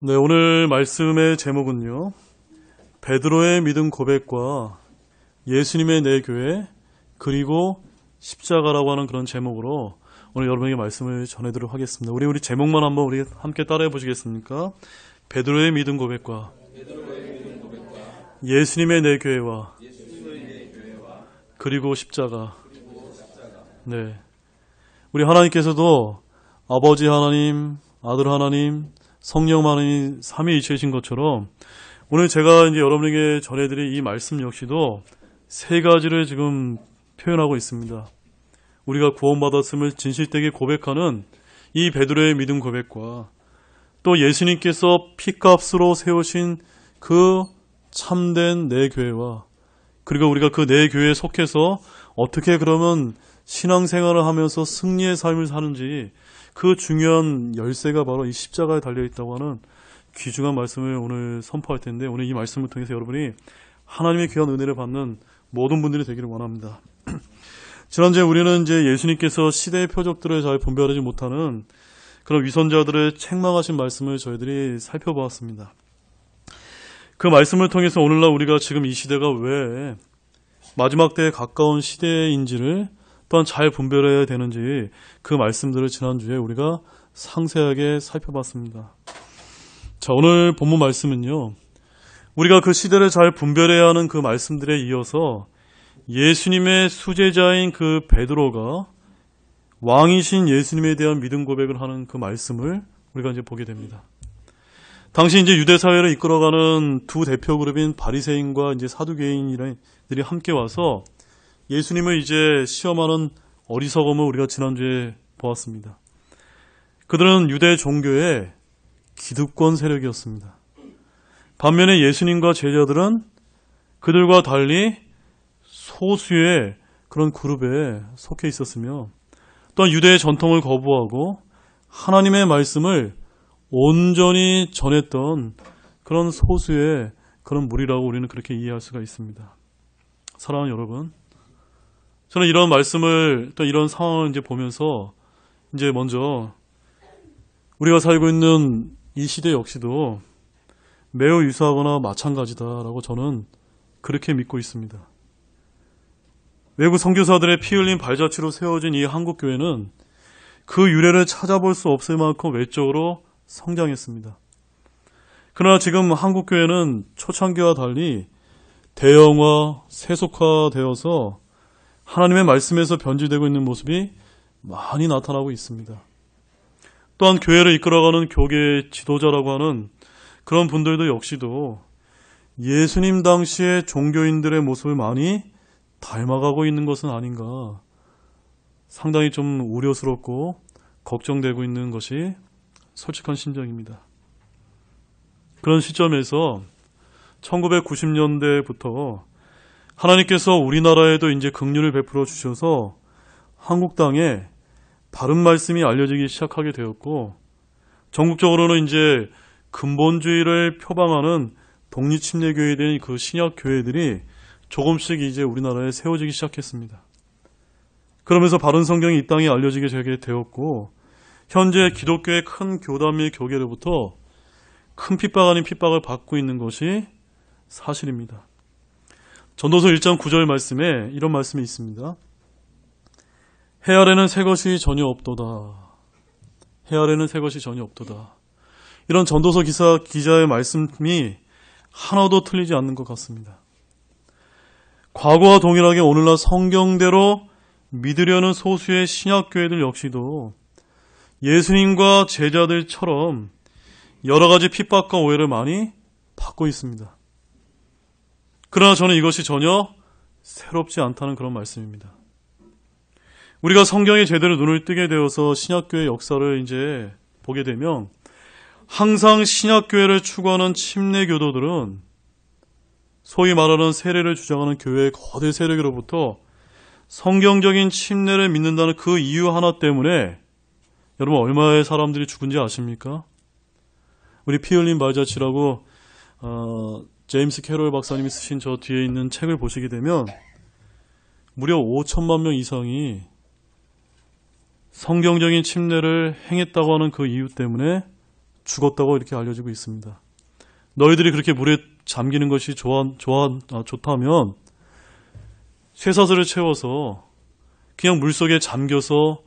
네, 오늘 말씀의 제목은요, 베드로의 믿음 고백과 예수님의 내 교회, 그리고 십자가라고 하는 그런 제목으로 오늘 여러분에게 말씀을 전해드리도록 하겠습니다. 우리 제목만 한번 우리 함께 따라해 보시겠습니까? 베드로의 믿음 고백과 예수님의 내 교회와 그리고 십자가. 네, 우리 하나님께서도 아버지 하나님, 아들 하나님, 성령 하나님 삼위일체이신 것처럼 오늘 제가 이제 여러분에게 전해드릴 이 말씀 역시도 세 가지를 지금 표현하고 있습니다. 우리가 구원받았음을 진실되게 고백하는 이 베드로의 믿음 고백과 또 예수님께서 피값으로 세우신 그 참된 내 교회와 그리고 우리가 그 내 교회에 속해서 어떻게 그러면 신앙생활을 하면서 승리의 삶을 사는지 그 중요한 열쇠가 바로 이 십자가에 달려있다고 하는 귀중한 말씀을 오늘 선포할 텐데, 오늘 이 말씀을 통해서 여러분이 하나님의 귀한 은혜를 받는 모든 분들이 되기를 원합니다. 지난주에 우리는 이제 예수님께서 시대의 표적들을 잘 분별하지 못하는 그런 위선자들을 책망하신 말씀을 저희들이 살펴보았습니다. 그 말씀을 통해서 오늘날 우리가 지금 이 시대가 왜 마지막 때에 가까운 시대인지를 또한 잘 분별해야 되는지 그 말씀들을 지난주에 우리가 상세하게 살펴봤습니다. 자, 오늘 본문 말씀은요, 우리가 그 시대를 잘 분별해야 하는 그 말씀들에 이어서 예수님의 수제자인 그 베드로가 왕이신 예수님에 대한 믿음 고백을 하는 그 말씀을 우리가 이제 보게 됩니다. 당시 이제 유대 사회를 이끌어가는 두 대표 그룹인 바리새인과 이제 사두개인들이 함께 와서 예수님을 이제 시험하는 어리석음을 우리가 지난주에 보았습니다. 그들은 유대 종교의 기득권 세력이었습니다. 반면에 예수님과 제자들은 그들과 달리 소수의 그런 그룹에 속해 있었으며, 또한 유대의 전통을 거부하고 하나님의 말씀을 온전히 전했던 그런 소수의 그런 무리라고 우리는 그렇게 이해할 수가 있습니다. 사랑하는 여러분, 저는 이런 말씀을 또 이런 상황을 이제 보면서 이제 먼저 우리가 살고 있는 이 시대 역시도 매우 유사하거나 마찬가지다라고 저는 그렇게 믿고 있습니다. 외국 선교사들의 피 흘린 발자취로 세워진 이 한국 교회는 그 유래를 찾아볼 수 없을 만큼 외적으로 성장했습니다. 그러나 지금 한국 교회는 초창기와 달리 대형화, 세속화되어서 하나님의 말씀에서 변질되고 있는 모습이 많이 나타나고 있습니다. 또한 교회를 이끌어가는 교계 지도자라고 하는 그런 분들도 역시도 예수님 당시의 종교인들의 모습을 많이 닮아가고 있는 것은 아닌가, 상당히 좀 우려스럽고 걱정되고 있는 것이 솔직한 심정입니다. 그런 시점에서 1990년대부터 하나님께서 우리나라에도 이제 긍휼을 베풀어 주셔서 한국 땅에 바른 말씀이 알려지기 시작하게 되었고, 전국적으로는 이제 근본주의를 표방하는 독립침례교회에 대한 그 신약 교회들이 조금씩 이제 우리나라에 세워지기 시작했습니다. 그러면서 바른 성경이 이 땅에 알려지게 되었고, 현재 기독교의 큰 교단 및 교계로부터 큰 핍박 아닌 핍박을 받고 있는 것이 사실입니다. 전도서 1장 9절 말씀에 이런 말씀이 있습니다. 해 아래는 새 것이 전혀 없도다. 해 아래는 새 것이 전혀 없도다. 이런 전도서 기자의 말씀이 하나도 틀리지 않는 것 같습니다. 과거와 동일하게 오늘날 성경대로 믿으려는 소수의 신약교회들 역시도 예수님과 제자들처럼 여러 가지 핍박과 오해를 많이 받고 있습니다. 그러나 저는 이것이 전혀 새롭지 않다는 그런 말씀입니다. 우리가 성경에 제대로 눈을 뜨게 되어서 신약교회 역사를 이제 보게 되면 항상 신약교회를 추구하는 침례교도들은 소위 말하는 세례를 주장하는 교회의 거대 세력으로부터 성경적인 침례를 믿는다는 그 이유 하나 때문에 여러분 얼마의 사람들이 죽은지 아십니까? 우리 피 흘린 발자취라고 제임스 캐롤 박사님이 쓰신 저 뒤에 있는 책을 보시게 되면 무려 5천만 명 이상이 성경적인 침례를 행했다고 하는 그 이유 때문에 죽었다고 이렇게 알려지고 있습니다. 너희들이 그렇게 물에 잠기는 것이 좋다면 쇠사슬을 채워서 그냥 물속에 잠겨서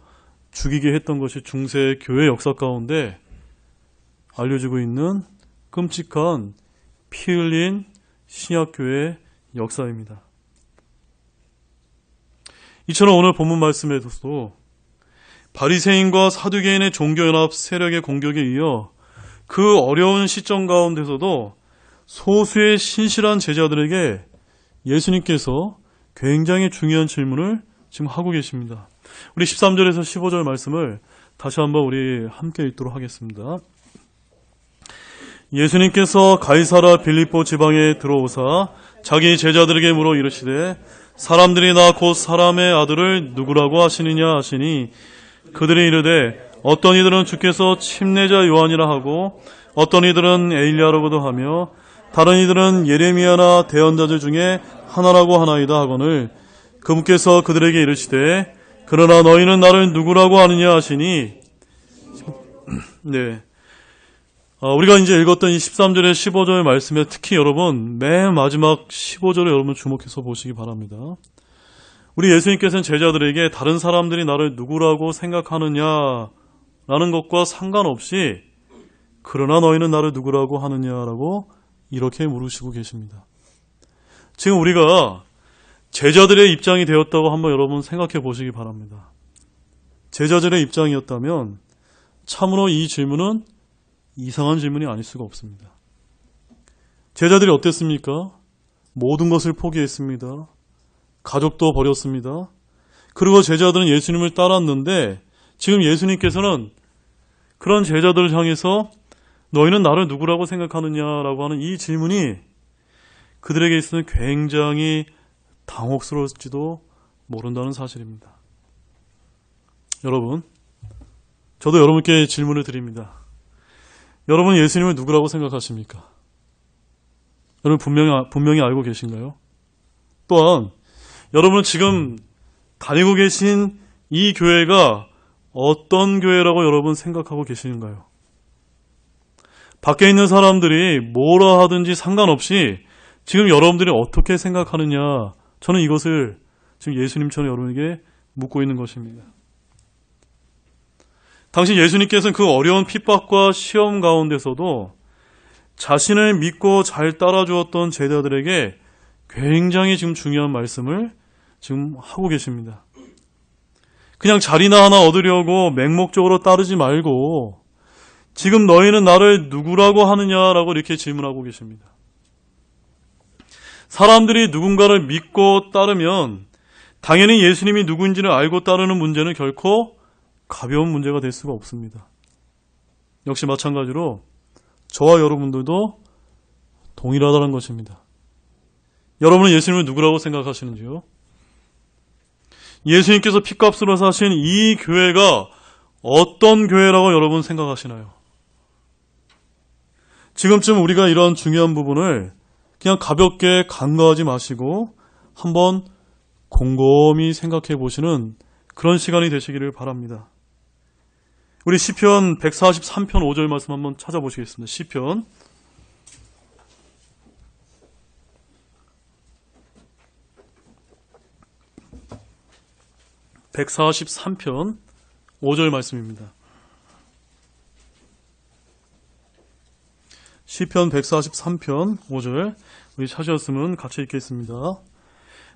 죽이게 했던 것이 중세 교회 역사 가운데 알려지고 있는 끔찍한 피 흘린 신약교회 역사입니다. 이처럼 오늘 본문 말씀에서도 바리새인과 사두개인의 종교연합 세력의 공격에 이어 그 어려운 시점 가운데서도 소수의 신실한 제자들에게 예수님께서 굉장히 중요한 질문을 지금 하고 계십니다. 우리 13절에서 15절 말씀을 다시 한번 우리 함께 읽도록 하겠습니다. 예수님께서 가이사라 빌립보 지방에 들어오사 자기 제자들에게 물어 이르시되 사람들이 나 곧 사람의 아들을 누구라고 하시느냐 하시니 그들이 이르되 어떤 이들은 주께서 침례자 요한이라 하고 어떤 이들은 엘리야라고도 하며 다른 이들은 예레미야나 대언자들 중에 하나라고 하나이다 하거늘 그분께서 그들에게 이르시되 그러나 너희는 나를 누구라고 하느냐 하시니 네. 우리가 이제 읽었던 이 13절에 15절 말씀에 특히 여러분 맨 마지막 15절에 여러분 주목해서 보시기 바랍니다. 우리 예수님께서는 제자들에게 다른 사람들이 나를 누구라고 생각하느냐라는 것과 상관없이 그러나 너희는 나를 누구라고 하느냐라고 이렇게 물으시고 계십니다. 지금 우리가 제자들의 입장이 되었다고 한번 여러분 생각해 보시기 바랍니다. 제자들의 입장이었다면 참으로 이 질문은 이상한 질문이 아닐 수가 없습니다. 제자들이 어땠습니까? 모든 것을 포기했습니다. 가족도 버렸습니다. 그리고 제자들은 예수님을 따랐는데 지금 예수님께서는 그런 제자들을 향해서 너희는 나를 누구라고 생각하느냐라고 하는 이 질문이 그들에게 있어서는 굉장히 당혹스러울지도 모른다는 사실입니다. 여러분, 저도 여러분께 질문을 드립니다. 여러분 예수님을 누구라고 생각하십니까? 여러분 분명히 알고 계신가요? 또한 여러분 지금 다니고 계신 이 교회가 어떤 교회라고 여러분 생각하고 계시는가요? 밖에 있는 사람들이 뭐라 하든지 상관없이 지금 여러분들이 어떻게 생각하느냐, 저는 이것을 지금 예수님처럼 여러분에게 묻고 있는 것입니다. 당시 예수님께서는 그 어려운 핍박과 시험 가운데서도 자신을 믿고 잘 따라주었던 제자들에게 굉장히 지금 중요한 말씀을 지금 하고 계십니다. 그냥 자리나 하나 얻으려고 맹목적으로 따르지 말고 지금 너희는 나를 누구라고 하느냐라고 이렇게 질문하고 계십니다. 사람들이 누군가를 믿고 따르면 당연히 예수님이 누구인지를 알고 따르는 문제는 결코 가벼운 문제가 될 수가 없습니다. 역시 마찬가지로 저와 여러분들도 동일하다는 것입니다. 여러분은 예수님을 누구라고 생각하시는지요? 예수님께서 피값으로 사신 이 교회가 어떤 교회라고 여러분 생각하시나요? 지금쯤 우리가 이런 중요한 부분을 그냥 가볍게 간과하지 마시고 한번 곰곰이 생각해 보시는 그런 시간이 되시기를 바랍니다. 우리 시편 143편 5절 말씀 한번 찾아보시겠습니다. 시편 143편 5절 말씀입니다. 시편 143편 5절 우리 찾으셨으면 같이 읽겠습니다.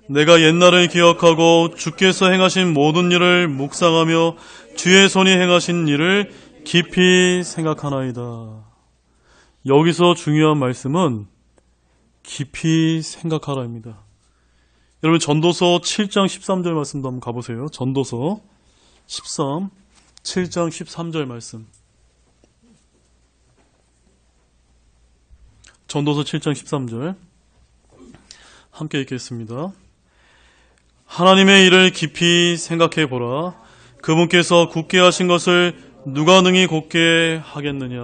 내가 옛날을 기억하고 주께서 행하신 모든 일을 묵상하며 주의 손이 행하신 일을 깊이 생각하나이다. 여기서 중요한 말씀은 깊이 생각하라입니다. 여러분 전도서 7장 13절 말씀도 한번 가보세요. 전도서 7장 13절 말씀. 전도서 7장 13절 함께 읽겠습니다. 하나님의 일을 깊이 생각해 보라. 그분께서 굳게 하신 것을 누가 능히 곧게 하겠느냐.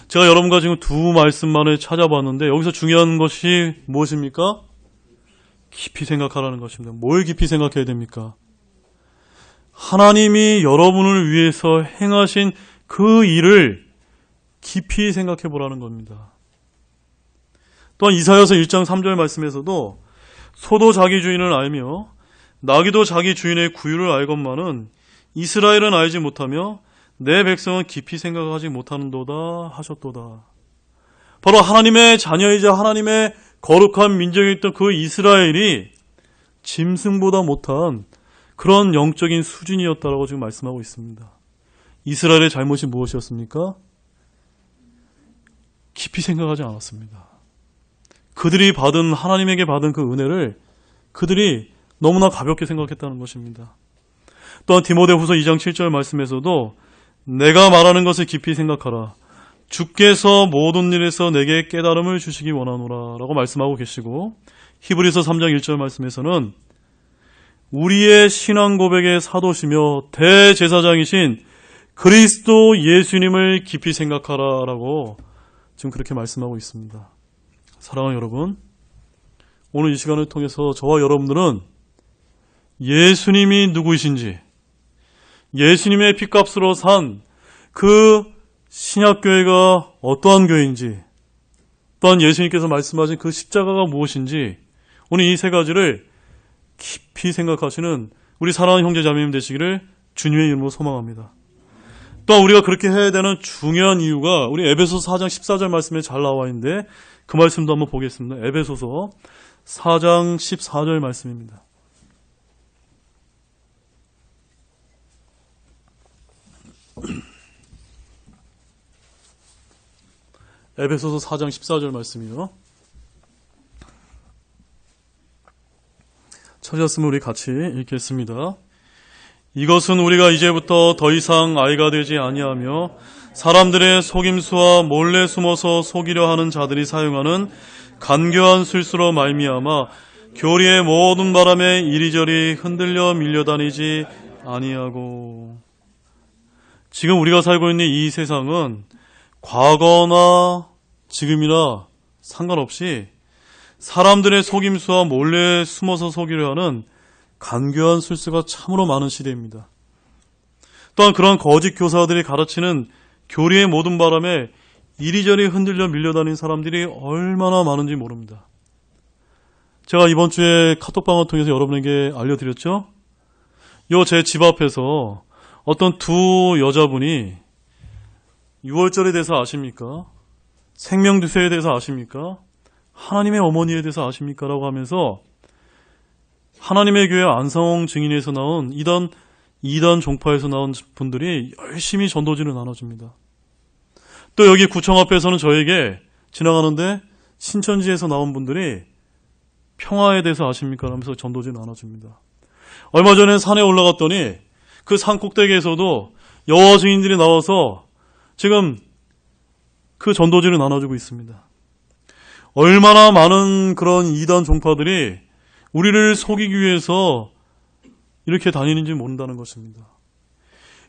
제가 여러분과 지금 두 말씀만을 찾아봤는데 여기서 중요한 것이 무엇입니까? 깊이 생각하라는 것입니다. 뭘 깊이 생각해야 됩니까? 하나님이 여러분을 위해서 행하신 그 일을 깊이 생각해 보라는 겁니다. 또한 이사야서 1장 3절 말씀에서도 소도 자기 주인을 알며 나귀도 자기 주인의 구유를 알건만은 이스라엘은 알지 못하며 내 백성은 깊이 생각하지 못하는도다 하셨도다. 바로 하나님의 자녀이자 하나님의 거룩한 민족이었던 그 이스라엘이 짐승보다 못한 그런 영적인 수준이었다라고 지금 말씀하고 있습니다. 이스라엘의 잘못이 무엇이었습니까? 깊이 생각하지 않았습니다. 그들이 받은 하나님에게 받은 그 은혜를 그들이 너무나 가볍게 생각했다는 것입니다. 또한 디모데후서 2장 7절 말씀에서도 내가 말하는 것을 깊이 생각하라. 주께서 모든 일에서 내게 깨달음을 주시기 원하노라 라고 말씀하고 계시고, 히브리서 3장 1절 말씀에서는 우리의 신앙 고백의 사도시며 대제사장이신 그리스도 예수님을 깊이 생각하라 라고 지금 그렇게 말씀하고 있습니다. 사랑하는 여러분, 오늘 이 시간을 통해서 저와 여러분들은 예수님이 누구이신지, 예수님의 핏값으로 산 그 신약교회가 어떠한 교회인지, 또한 예수님께서 말씀하신 그 십자가가 무엇인지, 오늘 이 세 가지를 깊이 생각하시는 우리 사랑하는 형제자매님 되시기를 주님의 이름으로 소망합니다. 또한 우리가 그렇게 해야 되는 중요한 이유가 우리 에베소서 4장 14절 말씀에 잘 나와 있는데 그 말씀도 한번 보겠습니다. 에베소서 4장 14절 말씀입니다. 에베소서 4장 14절 말씀이요. 찾았으면 우리 같이 읽겠습니다. 이것은 우리가 이제부터 더 이상 아이가 되지 아니하며 사람들의 속임수와 몰래 숨어서 속이려 하는 자들이 사용하는 간교한 술수로 말미암아 교리의 모든 바람에 이리저리 흔들려 밀려다니지 아니하고. 지금 우리가 살고 있는 이 세상은 과거나 지금이나 상관없이 사람들의 속임수와 몰래 숨어서 속이려 하는 간교한 술수가 참으로 많은 시대입니다. 또한 그러한 거짓 교사들이 가르치는 교리의 모든 바람에 이리저리 흔들려 밀려다니는 사람들이 얼마나 많은지 모릅니다. 제가 이번 주에 카톡방을 통해서 여러분에게 알려드렸죠? 요 제 집 앞에서 어떤 두 여자분이 6월절에 대해서 아십니까? 생명두세에 대해서 아십니까? 하나님의 어머니에 대해서 아십니까? 라고 하면서 하나님의 교회 안상홍 증인에서 나온 이단 종파에서 나온 분들이 열심히 전도지를 나눠줍니다. 또 여기 구청 앞에서는 저에게 지나가는데 신천지에서 나온 분들이 평화에 대해서 아십니까? 라면서 전도지 나눠줍니다. 얼마 전에 산에 올라갔더니 그 산 꼭대기에서도 여호와 증인들이 나와서 지금 그 전도지를 나눠주고 있습니다. 얼마나 많은 그런 이단 종파들이 우리를 속이기 위해서 이렇게 다니는지 모른다는 것입니다.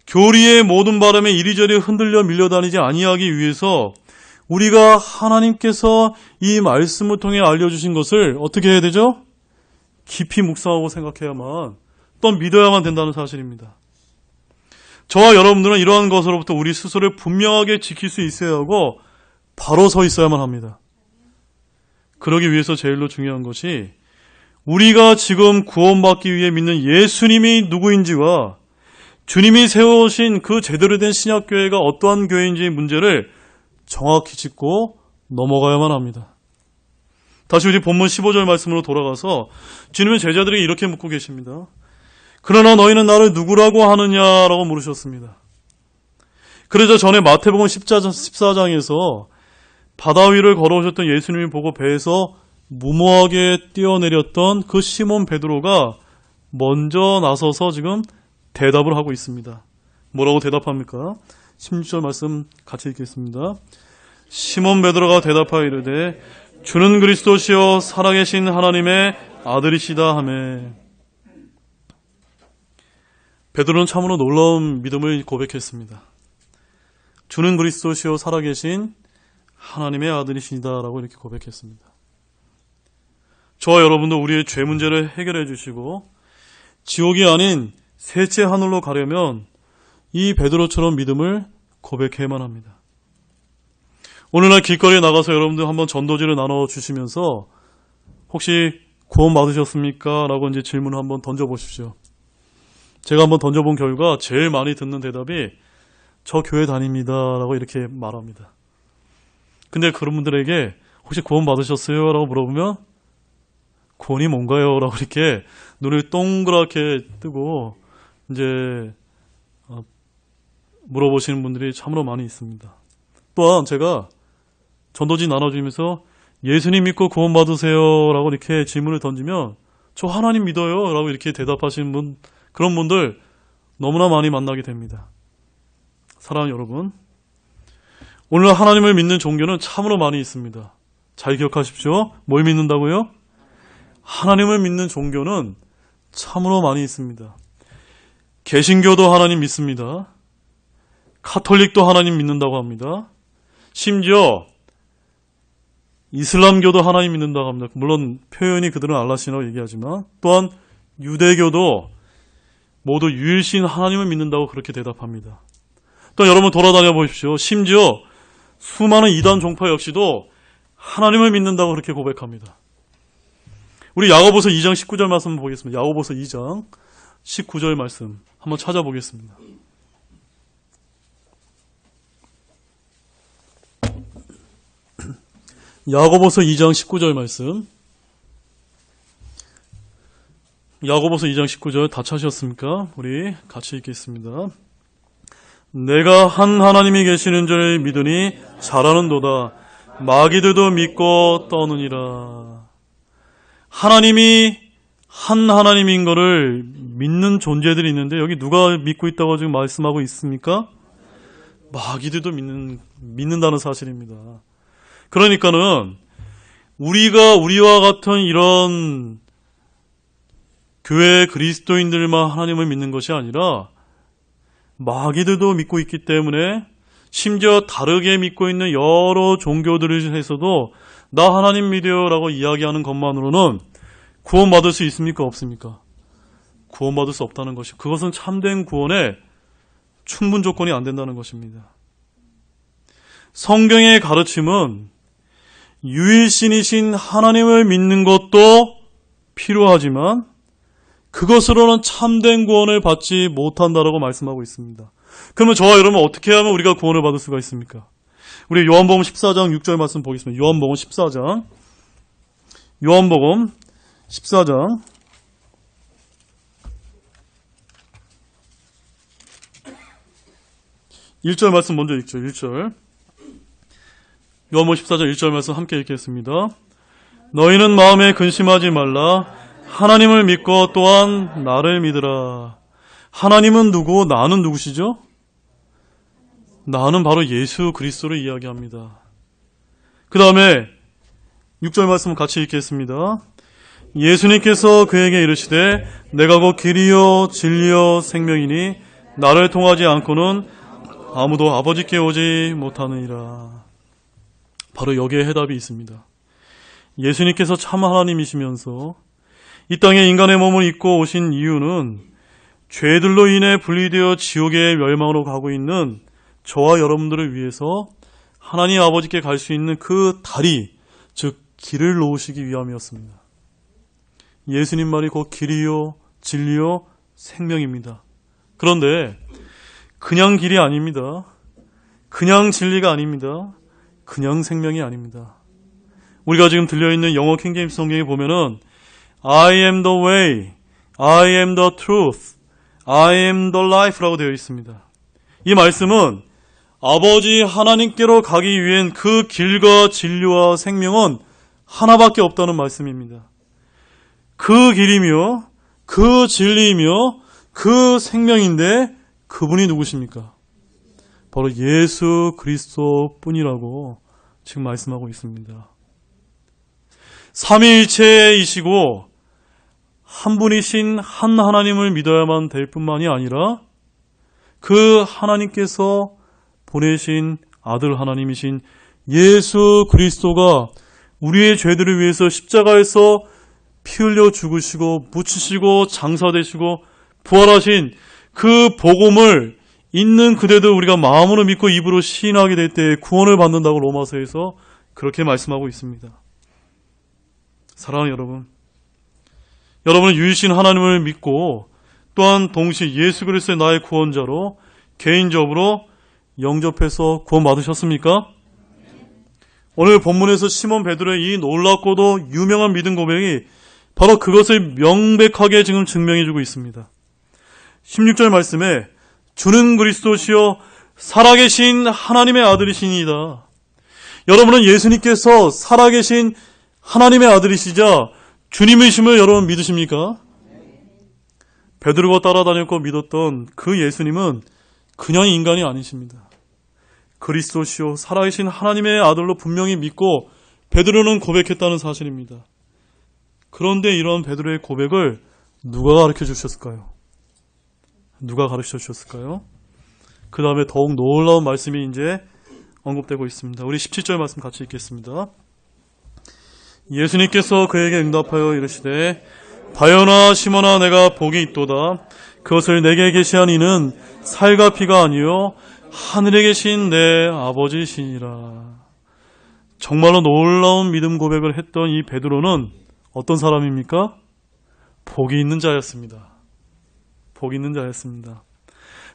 교리의 모든 바람에 이리저리 흔들려 밀려다니지 아니하기 위해서 우리가 하나님께서 이 말씀을 통해 알려주신 것을 어떻게 해야 되죠? 깊이 묵상하고 생각해야만 또 믿어야만 된다는 사실입니다. 저와 여러분들은 이러한 것으로부터 우리 스스로를 분명하게 지킬 수 있어야 하고 바로 서 있어야만 합니다. 그러기 위해서 제일로 중요한 것이 우리가 지금 구원받기 위해 믿는 예수님이 누구인지와 주님이 세우신 그 제대로 된 신약교회가 어떠한 교회인지의 문제를 정확히 짚고 넘어가야만 합니다. 다시 우리 본문 15절 말씀으로 돌아가서 주님은 제자들에게 이렇게 묻고 계십니다. 그러나 너희는 나를 누구라고 하느냐라고 물으셨습니다. 그러자 전에 마태복음 14장에서 바다 위를 걸어오셨던 예수님이 보고 배에서 무모하게 뛰어내렸던 그 시몬 베드로가 먼저 나서서 지금 대답을 하고 있습니다. 뭐라고 대답합니까? 16절 말씀 같이 읽겠습니다. 시몬 베드로가 대답하여 이르되 주는 그리스도시요 살아계신 하나님의 아들이시다 하매. 베드로는 참으로 놀라운 믿음을 고백했습니다. 주는 그리스도시요 살아계신 하나님의 아들이시다라고 이렇게 고백했습니다. 저와 여러분도 우리의 죄 문제를 해결해 주시고 지옥이 아닌 셋째 하늘로 가려면 이 베드로처럼 믿음을 고백해야만 합니다. 오늘날 길거리에 나가서 여러분들 한번 전도지를 나눠주시면서 혹시 구원 받으셨습니까? 라고 이제 질문을 한번 던져보십시오. 제가 한번 던져본 결과 제일 많이 듣는 대답이 저 교회 다닙니다. 라고 이렇게 말합니다. 근데 그런 분들에게 혹시 구원 받으셨어요? 라고 물어보면 구원이 뭔가요? 라고 이렇게 눈을 동그랗게 뜨고 이제 물어보시는 분들이 참으로 많이 있습니다. 또한 제가 전도지 나눠주면서 예수님 믿고 구원 받으세요 라고 이렇게 질문을 던지면 저 하나님 믿어요 라고 이렇게 대답하시는 분, 그런 분들 너무나 많이 만나게 됩니다. 사랑하는 여러분, 오늘 하나님을 믿는 종교는 참으로 많이 있습니다. 잘 기억하십시오. 뭘 믿는다고요? 하나님을 믿는 종교는 참으로 많이 있습니다. 개신교도 하나님 믿습니다. 카톨릭도 하나님 믿는다고 합니다. 심지어 이슬람교도 하나님 믿는다고 합니다. 물론 표현이 그들은 알라시라고 얘기하지만 또한 유대교도 모두 유일신 하나님을 믿는다고 그렇게 대답합니다. 또 여러분 돌아다녀 보십시오. 심지어 수많은 이단 종파 역시도 하나님을 믿는다고 그렇게 고백합니다. 우리 야고보서 2장 19절 말씀 보겠습니다. 야고보서 2장 19절 말씀 한번 찾아보겠습니다. 야고보서 2장 19절 말씀. 야고보서 2장 19절 다 찾으셨습니까? 우리 같이 읽겠습니다. 내가 한 하나님이 계시는 줄 믿으니 잘하는도다. 마귀들도 믿고 떠느니라. 하나님이 한 하나님인 것을 믿는 존재들이 있는데 여기 누가 믿고 있다고 지금 말씀하고 있습니까? 마귀들도 믿는다는 사실입니다. 그러니까는 우리와 같은 이런 교회 그리스도인들만 하나님을 믿는 것이 아니라 마귀들도 믿고 있기 때문에 심지어 다르게 믿고 있는 여러 종교들을 해서도 나 하나님 믿어요 라고 이야기하는 것만으로는 구원받을 수 있습니까? 없습니까? 구원받을 수 없다는 것이, 그것은 참된 구원의 충분 조건이 안 된다는 것입니다. 성경의 가르침은 유일신이신 하나님을 믿는 것도 필요하지만 그것으로는 참된 구원을 받지 못한다라고 말씀하고 있습니다. 그러면 저와 여러분 어떻게 하면 우리가 구원을 받을 수가 있습니까? 우리 요한복음 14장 6절 말씀 보겠습니다. 요한복음 14장 1절 말씀 먼저 읽죠. 1절. 요한복음 14장 1절 말씀 함께 읽겠습니다. 너희는 마음에 근심하지 말라. 하나님을 믿고 또한 나를 믿으라. 하나님은 누구? 나는 누구시죠? 나는 바로 예수 그리스도를 이야기합니다. 그 다음에 6절 말씀 같이 읽겠습니다. 예수님께서 그에게 이르시되 내가 곧 길이요 진리요 생명이니 나를 통하지 않고는 아무도 아버지께 오지 못하느니라. 바로 여기에 해답이 있습니다. 예수님께서 참 하나님이시면서 이 땅에 인간의 몸을 입고 오신 이유는 죄들로 인해 분리되어 지옥의 멸망으로 가고 있는 저와 여러분들을 위해서 하나님 아버지께 갈 수 있는 그 다리, 즉 길을 놓으시기 위함이었습니다. 예수님 말이 곧 길이요 진리요 생명입니다. 그런데 그냥 길이 아닙니다. 그냥 진리가 아닙니다. 그냥 생명이 아닙니다. 우리가 지금 들려있는 영어 킹제임스 성경에 보면은 I am the way, I am the truth, I am the life라고 되어 있습니다. 이 말씀은 아버지 하나님께로 가기 위한 그 길과 진리와 생명은 하나밖에 없다는 말씀입니다. 그 길이며 그 진리이며 그 생명인데 그분이 누구십니까? 바로 예수 그리스도 뿐이라고 지금 말씀하고 있습니다. 삼위일체이시고 한 분이신 한 하나님을 믿어야만 될 뿐만이 아니라 그 하나님께서 보내신 아들 하나님이신 예수 그리스도가 우리의 죄들을 위해서 십자가에서 피 흘려 죽으시고 묻히시고 장사되시고 부활하신 그 복음을 있는 그대도 우리가 마음으로 믿고 입으로 시인하게 될 때 구원을 받는다고 로마서에서 그렇게 말씀하고 있습니다. 사랑하는 여러분, 여러분은 유일신 하나님을 믿고 또한 동시에 예수 그리스도의 나의 구원자로 개인적으로 영접해서 구원받으셨습니까? 오늘 본문에서 시몬 베드로의 이 놀랍고도 유명한 믿음 고백이 바로 그것을 명백하게 지금 증명해주고 있습니다. 16절 말씀에 주는 그리스도시요 살아계신 하나님의 아들이시니이다. 여러분은 예수님께서 살아계신 하나님의 아들이시자 주님이심을 여러분 믿으십니까? 베드로가 따라다녔고 믿었던 그 예수님은 그냥 인간이 아니십니다. 그리스도시요 살아계신 하나님의 아들로 분명히 믿고 베드로는 고백했다는 사실입니다. 그런데 이런 베드로의 고백을 누가 가르쳐 주셨을까요? 누가 가르쳐 주셨을까요? 그 다음에 더욱 놀라운 말씀이 이제 언급되고 있습니다. 우리 17절 말씀 같이 읽겠습니다. 예수님께서 그에게 응답하여 이르시되 바요나 시몬아 내가 복이 있도다. 그것을 내게 계시한 이는 살과 피가 아니요 하늘에 계신 내 아버지시니라. 정말로 놀라운 믿음 고백을 했던 이 베드로는 어떤 사람입니까? 복이 있는 자였습니다. 복이 있는 자였습니다.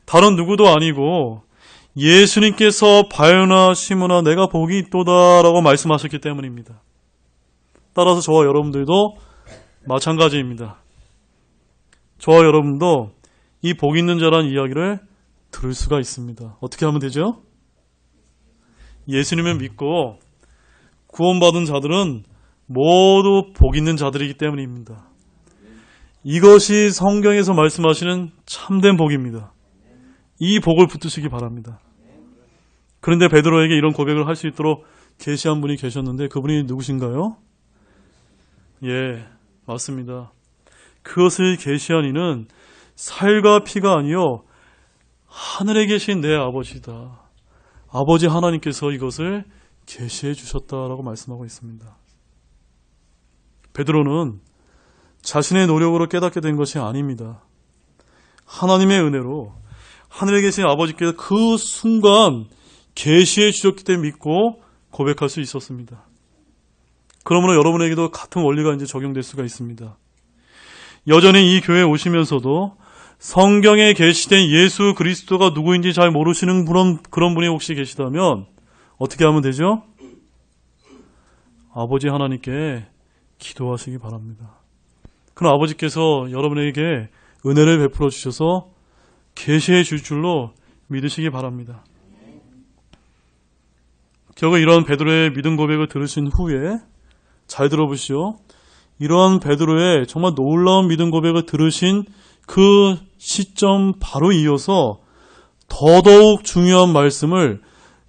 다른 누구도 아니고 예수님께서 바요나 시몬아 내가 복이 있도다 라고 말씀하셨기 때문입니다. 따라서 저와 여러분들도 마찬가지입니다. 저와 여러분도 이 복 있는 자란 이야기를 들을 수가 있습니다. 어떻게 하면 되죠? 예수님을 믿고 구원받은 자들은 모두 복 있는 자들이기 때문입니다. 이것이 성경에서 말씀하시는 참된 복입니다. 이 복을 붙드시기 바랍니다. 그런데 베드로에게 이런 고백을 할 수 있도록 계시한 분이 계셨는데 그분이 누구신가요? 예, 맞습니다. 그것을 계시한 이는 살과 피가 아니요 하늘에 계신 내 아버지다. 아버지 하나님께서 이것을 계시해 주셨다라고 말씀하고 있습니다. 베드로는 자신의 노력으로 깨닫게 된 것이 아닙니다. 하나님의 은혜로 하늘에 계신 아버지께서 그 순간 계시해 주셨기 때문에 믿고 고백할 수 있었습니다. 그러므로 여러분에게도 같은 원리가 이제 적용될 수가 있습니다. 여전히 이 교회에 오시면서도 성경에 계시된 예수 그리스도가 누구인지 잘 모르시는 그런 분이 혹시 계시다면 어떻게 하면 되죠? 아버지 하나님께 기도하시기 바랍니다. 그럼 아버지께서 여러분에게 은혜를 베풀어 주셔서 계시해 줄 줄로 믿으시기 바랍니다. 결국 이러한 베드로의 믿음 고백을 들으신 후에 잘 들어보시오. 이러한 베드로의 정말 놀라운 믿음 고백을 들으신 그 시점 바로 이어서 더더욱 중요한 말씀을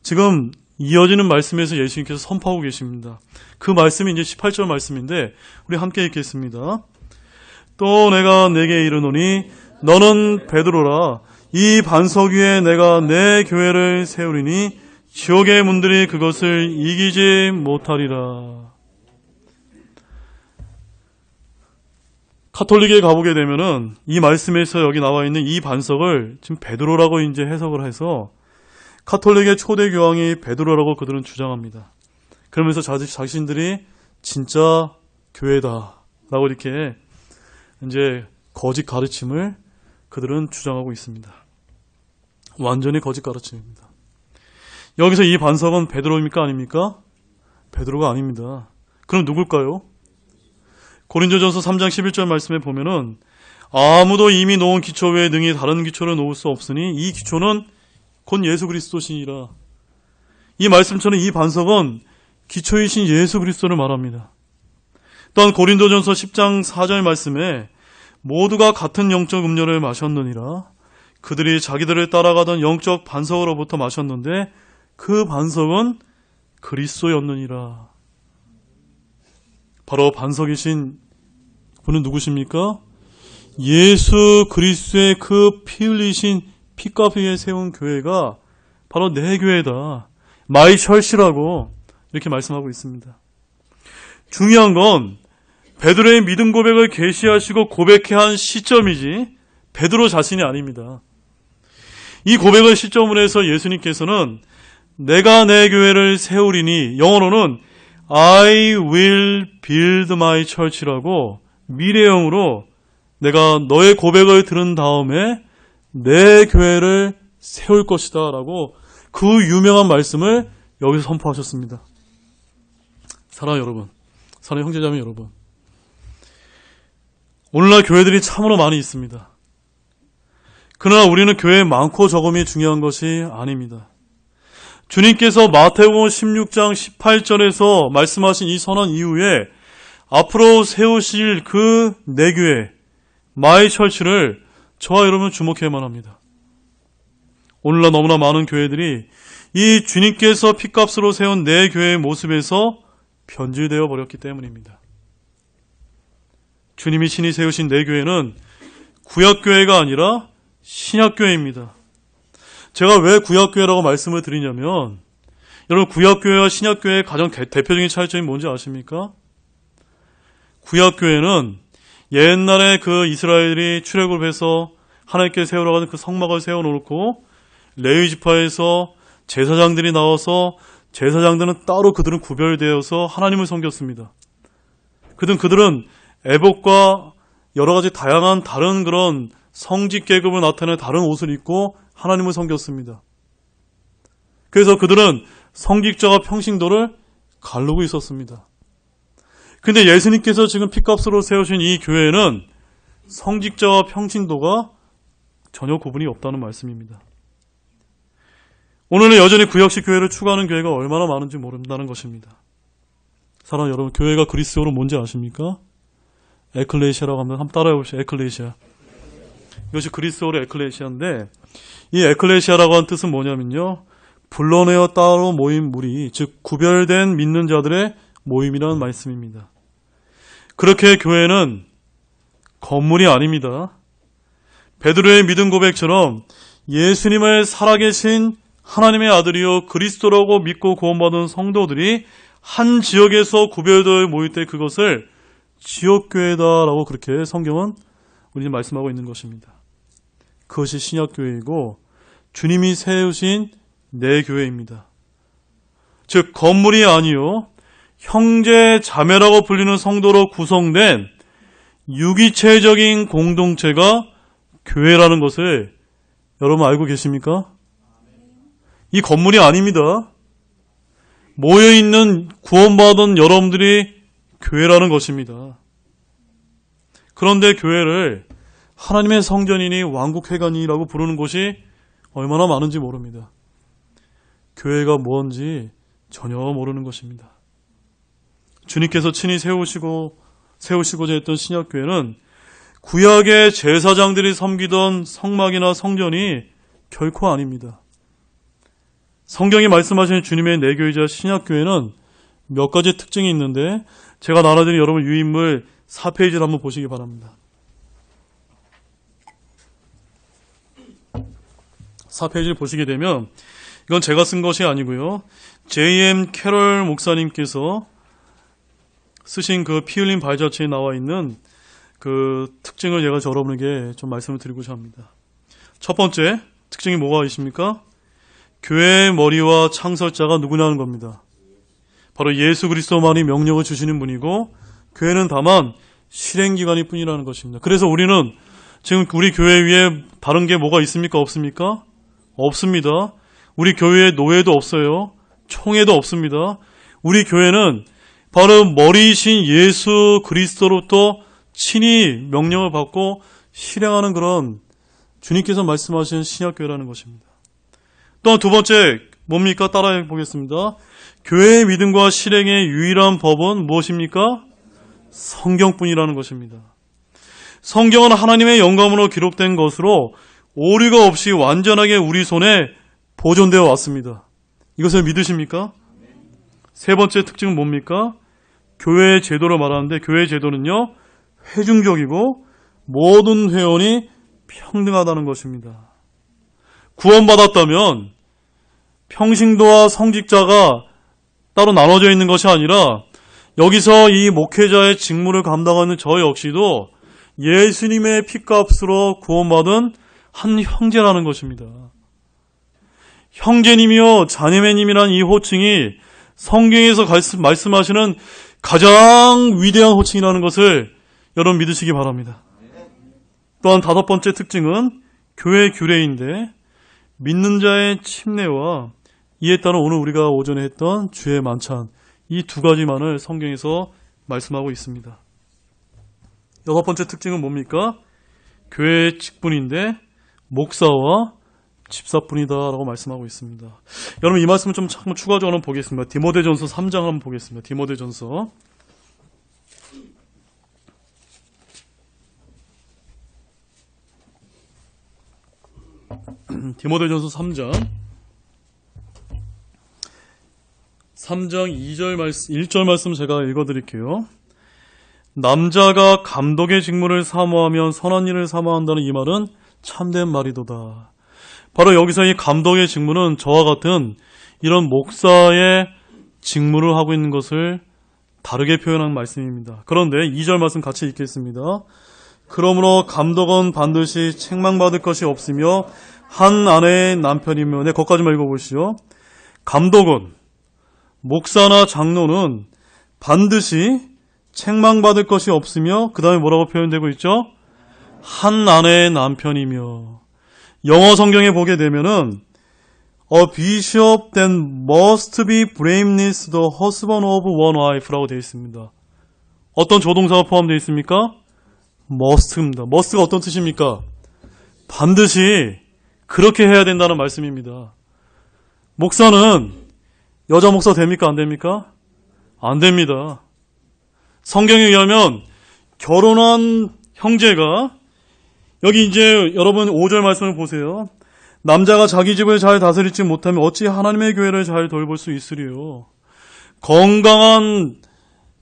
지금 이어지는 말씀에서 예수님께서 선포하고 계십니다. 그 말씀이 이제 18절 말씀인데 우리 함께 읽겠습니다. 또 내가 내게 이르노니 너는 베드로라. 이 반석 위에 내가 내 교회를 세우리니 지옥의 문들이 그것을 이기지 못하리라. 카톨릭에 가보게 되면은 이 말씀에서 여기 나와 있는 이 반석을 지금 베드로라고 이제 해석을 해서 카톨릭의 초대 교황이 베드로라고 그들은 주장합니다. 그러면서 자신들이 진짜 교회다라고 이렇게 이제 거짓 가르침을 그들은 주장하고 있습니다. 완전히 거짓 가르침입니다. 여기서 이 반석은 베드로입니까? 아닙니까? 베드로가 아닙니다. 그럼 누굴까요? 고린도전서 3장 11절 말씀에 보면은 아무도 이미 놓은 기초 외에 능히 다른 기초를 놓을 수 없으니 이 기초는 곧 예수 그리스도시니라. 이 말씀처럼 이 반석은 기초이신 예수 그리스도를 말합니다. 또한 고린도전서 10장 4절 말씀에 모두가 같은 영적 음료를 마셨느니라. 그들이 자기들을 따라가던 영적 반석으로부터 마셨는데 그 반석은 그리스도였느니라. 바로 반석이신 분은 누구십니까? 예수 그리스도의 그 피 흘리신 피값 위에 세운 교회가 바로 내 교회다. 마이 철시라고 이렇게 말씀하고 있습니다. 중요한 건 베드로의 믿음 고백을 계시하시고 고백해 한 시점이지 베드로 자신이 아닙니다. 이 고백을 시점으로 해서 예수님께서는 내가 내 교회를 세우리니, 영어로는 I will build my church라고 미래형으로 내가 너의 고백을 들은 다음에 내 교회를 세울 것이다 라고 그 유명한 말씀을 여기서 선포하셨습니다. 사랑하는 여러분, 사랑하는 형제자매 여러분, 오늘날 교회들이 참으로 많이 있습니다. 그러나 우리는 교회 많고 적음이 중요한 것이 아닙니다. 주님께서 마태복음 16장 18절에서 말씀하신 이 선언 이후에 앞으로 세우실 그 내 교회, 마이 철치를 저와 여러분 주목해야만 합니다. 오늘날 너무나 많은 교회들이 이 주님께서 핏값으로 세운 내 교회의 모습에서 변질되어 버렸기 때문입니다. 주님이 친히 세우신 내 교회는 구약교회가 아니라 신약교회입니다. 제가 왜 구약교회라고 말씀을 드리냐면, 여러분 구약교회와 신약교회의 가장 대표적인 차이점이 뭔지 아십니까? 구약교회는 옛날에 그 이스라엘이 출애굽을 해서 하나님께 세우라고 하는 그 성막을 세워놓고 레위 지파에서 제사장들이 나와서 제사장들은 따로 그들은 구별되어서 하나님을 섬겼습니다. 그들은 애복과 여러 가지 다양한 다른 그런 성직 계급을 나타내는 다른 옷을 입고 하나님을 섬겼습니다. 그래서 그들은 성직자와 평신도를 가르고 있었습니다. 근데 예수님께서 지금 핏값으로 세우신 이 교회는 성직자와 평신도가 전혀 구분이 없다는 말씀입니다. 오늘은 여전히 구약식 교회를 추구하는 교회가 얼마나 많은지 모른다는 것입니다. 사랑하는 여러분, 교회가 그리스어로 뭔지 아십니까? 에클레시아라고 합니다. 한번 따라해 보시죠. 에클레시아. 이것이 그리스어로 에클레시아인데, 이 에클레시아라고 하는 뜻은 뭐냐면요, 불러내어 따로 모인 무리, 즉 구별된 믿는 자들의 모임이라는 말씀입니다. 그렇게 교회는 건물이 아닙니다. 베드로의 믿음 고백처럼 예수님을 살아계신 하나님의 아들이요 그리스도라고 믿고 구원받은 성도들이 한 지역에서 구별되어 모일 때 그것을 지역교회다라고 그렇게 성경은 우리는 말씀하고 있는 것입니다. 그것이 신약교회이고 주님이 세우신 내 교회입니다. 즉 건물이 아니요 형제 자매라고 불리는 성도로 구성된 유기체적인 공동체가 교회라는 것을 여러분 알고 계십니까? 이 건물이 아닙니다. 모여있는 구원받은 여러분들이 교회라는 것입니다. 그런데 교회를 하나님의 성전이니 왕국회관이라고 부르는 곳이 얼마나 많은지 모릅니다. 교회가 뭔지 전혀 모르는 것입니다. 주님께서 친히 세우시고자 했던 신약교회는 구약의 제사장들이 섬기던 성막이나 성전이 결코 아닙니다. 성경이 말씀하시는 주님의 내교이자 신약교회는 몇 가지 특징이 있는데 제가 나눠드린 여러분 유인물 4페이지를 한번 보시기 바랍니다. 4페이지를 보시게 되면 이건 제가 쓴 것이 아니고요. J.M. 캐럴 목사님께서 쓰신 그 피 흘린 발자취에 나와 있는 그 특징을 제가 여러분에게 좀 말씀을 드리고자 합니다. 첫 번째 특징이 뭐가 있습니까? 교회의 머리와 창설자가 누구냐는 겁니다. 바로 예수 그리스도만이 명령을 주시는 분이고 교회는 다만 실행기관일 뿐이라는 것입니다. 그래서 우리는 지금 우리 교회 위에 다른 게 뭐가 있습니까? 없습니까? 없습니다. 우리 교회에 노예도 없어요. 총회도 없습니다. 우리 교회는 바로 머리이신 예수 그리스도로부터 친히 명령을 받고 실행하는 그런 주님께서 말씀하신 신약교회라는 것입니다. 또한 두 번째 뭡니까? 따라해 보겠습니다. 교회의 믿음과 실행의 유일한 법은 무엇입니까? 성경뿐이라는 것입니다. 성경은 하나님의 영감으로 기록된 것으로 오류가 없이 완전하게 우리 손에 보존되어 왔습니다. 이것을 믿으십니까? 세 번째 특징은 뭡니까? 교회의 제도를 말하는데 교회의 제도는요, 회중적이고 모든 회원이 평등하다는 것입니다. 구원받았다면 평신도와 성직자가 따로 나눠져 있는 것이 아니라 여기서 이 목회자의 직무를 감당하는 저 역시도 예수님의 핏값으로 구원받은 한 형제라는 것입니다. 형제님이요 자매님이란 이 호칭이 성경에서 말씀하시는 가장 위대한 호칭이라는 것을 여러분 믿으시기 바랍니다. 또한 다섯 번째 특징은 교회 규례인데 믿는 자의 침례와 이에 따라 오늘 우리가 오전에 했던 주의 만찬 이 두 가지만을 성경에서 말씀하고 있습니다. 여섯 번째 특징은 뭡니까? 교회의 직분인데 목사와 집사뿐이다라고 말씀하고 있습니다. 여러분 이 말씀을 좀 추가적으로 한번 보겠습니다. 디모데전서 3장 한번 보겠습니다. 디모데전서 디모데전서 3장 1절 말씀 제가 읽어드릴게요. 남자가 감독의 직무를 사모하면 선한 일을 사모한다는 이 말은 참된 말이도다. 바로 여기서 이 감독의 직무는 저와 같은 이런 목사의 직무를 하고 있는 것을 다르게 표현한 말씀입니다. 그런데 2절 말씀 같이 읽겠습니다. 그러므로 감독은 반드시 책망받을 것이 없으며 한 아내의 남편이며 거기까지만 읽어보시죠. 감독은 목사나 장로는 반드시 책망받을 것이 없으며 그 다음에 뭐라고 표현되고 있죠? 한 아내의 남편이며 영어 성경에 보게 되면은 A bishop then must be blameless the husband of one wife라고 되어 있습니다. 어떤 조동사가 포함되어 있습니까? must입니다. must가 어떤 뜻입니까? 반드시 그렇게 해야 된다는 말씀입니다. 목사는 여자 목사 됩니까? 안 됩니까? 안 됩니다. 성경에 의하면 결혼한 형제가 여기 이제 여러분 5절 말씀을 보세요. 남자가 자기 집을 잘 다스리지 못하면 어찌 하나님의 교회를 잘 돌볼 수 있으리요. 건강한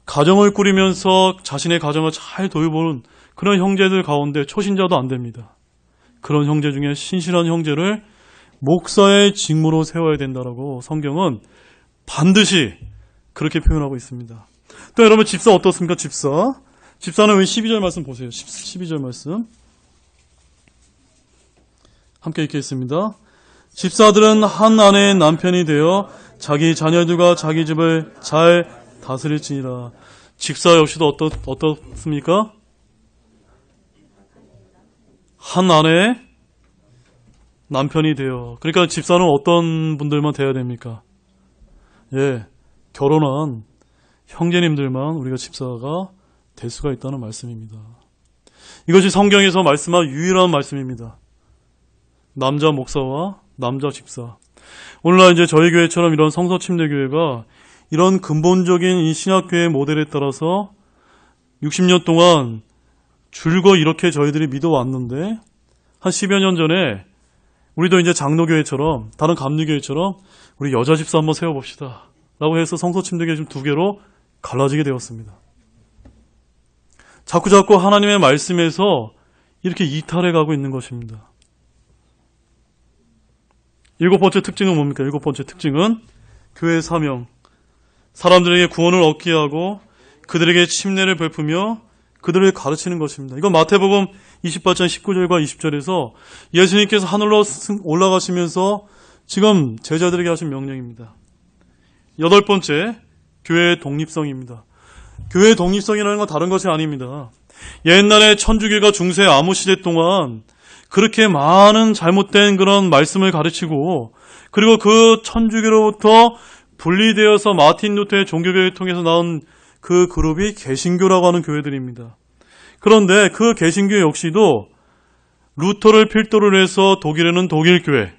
가정을 꾸리면서 자신의 가정을 잘 돌보는 그런 형제들 가운데 초신자도 안 됩니다. 그런 형제 중에 신실한 형제를 목사의 직무로 세워야 된다라고 성경은 반드시 그렇게 표현하고 있습니다. 또 여러분 집사 어떻습니까? 집사는 왜 12절 말씀 보세요. 12절 말씀 함께 읽겠습니다. 집사들은 한 아내의 남편이 되어 자기 자녀들과 자기 집을 잘 다스릴지니라. 집사 역시도 어떻습니까? 한 아내의 남편이 되어. 그러니까 집사는 어떤 분들만 돼야 됩니까? 예, 결혼한 형제님들만 우리가 집사가 될 수가 있다는 말씀입니다. 이것이 성경에서 말씀한 유일한 말씀입니다. 남자 목사와 남자 집사. 오늘날 이제 저희 교회처럼 이런 성서침례교회가 이런 근본적인 이 신학교의 모델에 따라서 60년 동안 줄거 이렇게 저희들이 믿어왔는데 한 10여 년 전에 우리도 이제 장로교회처럼 다른 감리교회처럼 우리 여자 집사 한번 세워봅시다 라고 해서 성서침례교회 좀 두 개로 갈라지게 되었습니다. 자꾸 하나님의 말씀에서 이렇게 이탈해 가고 있는 것입니다. 일곱 번째 특징은 뭡니까? 일곱 번째 특징은 교회의 사명. 사람들에게 구원을 얻게 하고 그들에게 침례를 베푸며 그들을 가르치는 것입니다. 이건 마태복음 28장 19절과 20절에서 예수님께서 하늘로 올라가시면서 지금 제자들에게 하신 명령입니다. 여덟 번째, 교회의 독립성입니다. 교회의 독립성이라는 건 다른 것이 아닙니다. 옛날에 천주교가 중세 암호 시대 동안 그렇게 많은 잘못된 그런 말씀을 가르치고 그리고 그 천주교로부터 분리되어서 마틴 루터의 종교교회를 통해서 나온 그 그룹이 개신교라고 하는 교회들입니다. 그런데 그 개신교 역시도 루터를 필두로 해서 독일에는 독일교회,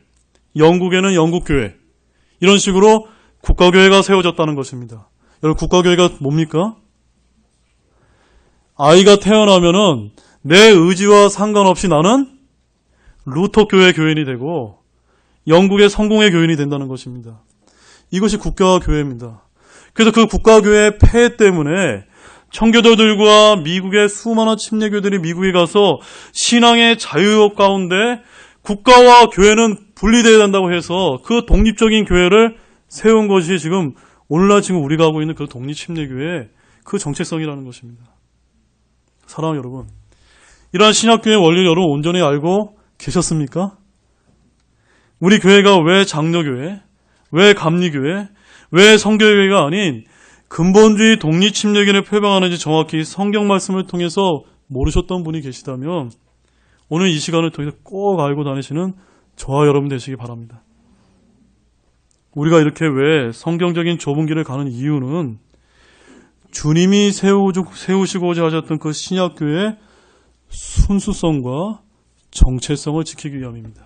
영국에는 영국교회 이런 식으로 국가교회가 세워졌다는 것입니다. 여러분 국가교회가 뭡니까? 아이가 태어나면은 내 의지와 상관없이 나는 루터교회 교인이 되고 영국의 성공의 교인이 된다는 것입니다. 이것이 국가교회입니다. 그래서 그 국가교회의 폐해 때문에 청교도들과 미국의 수많은 침례교들이 미국에 가서 신앙의 자유 가운데 국가와 교회는 분리되어야 된다고 해서 그 독립적인 교회를 세운 것이 지금 오늘날 지금 우리가 하고 있는 그 독립침례교회의 그 정체성이라는 것입니다. 사랑하는 여러분, 이러한 신학교의 원리를 여러분 온전히 알고 계셨습니까? 우리 교회가 왜 장로교회, 왜 감리교회, 왜 성교회가 아닌 근본주의 독립침략인을 표방하는지 정확히 성경 말씀을 통해서 모르셨던 분이 계시다면 오늘 이 시간을 통해서 꼭 알고 다니시는 저와 여러분 되시기 바랍니다. 우리가 이렇게 왜 성경적인 좁은 길을 가는 이유는 주님이 세우시고자 하셨던 그 신약교회의 순수성과 정체성을 지키기 위함입니다.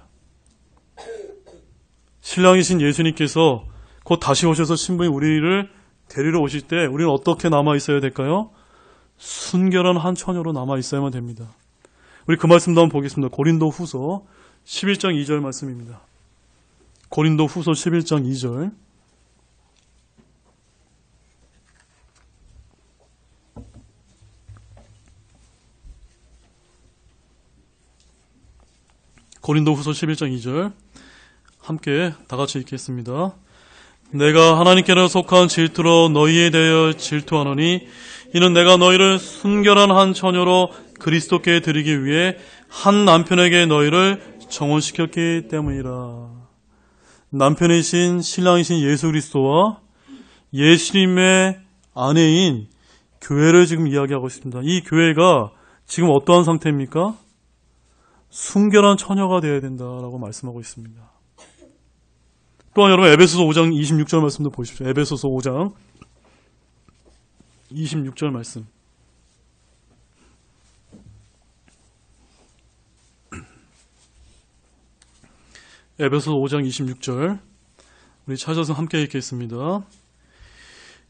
신랑이신 예수님께서 곧 다시 오셔서 신부인 우리를 데리러 오실 때 우리는 어떻게 남아 있어야 될까요? 순결한 한 처녀로 남아 있어야만 됩니다. 우리 그 말씀도 한번 보겠습니다. 고린도 후서 11장 2절 말씀입니다. 고린도 후서 11장 2절. 고린도 후서 11장 2절. 함께 다 같이 읽겠습니다. 내가 하나님께로 속한 질투로 너희에 대하여 질투하노니 이는 내가 너희를 순결한 한 처녀로 그리스도께 드리기 위해 한 남편에게 너희를 정혼시켰기 때문이라. 남편이신 신랑이신 예수 그리스도와 예수님의 아내인 교회를 지금 이야기하고 있습니다. 이 교회가 지금 어떠한 상태입니까? 순결한 처녀가 되어야 된다라고 말씀하고 있습니다. 또한 여러분 에베소서 5장 26절 말씀도 보십시오. 에베소서 5장 26절 말씀. 에베소서 5장 26절 우리 찾아서 함께 읽겠습니다.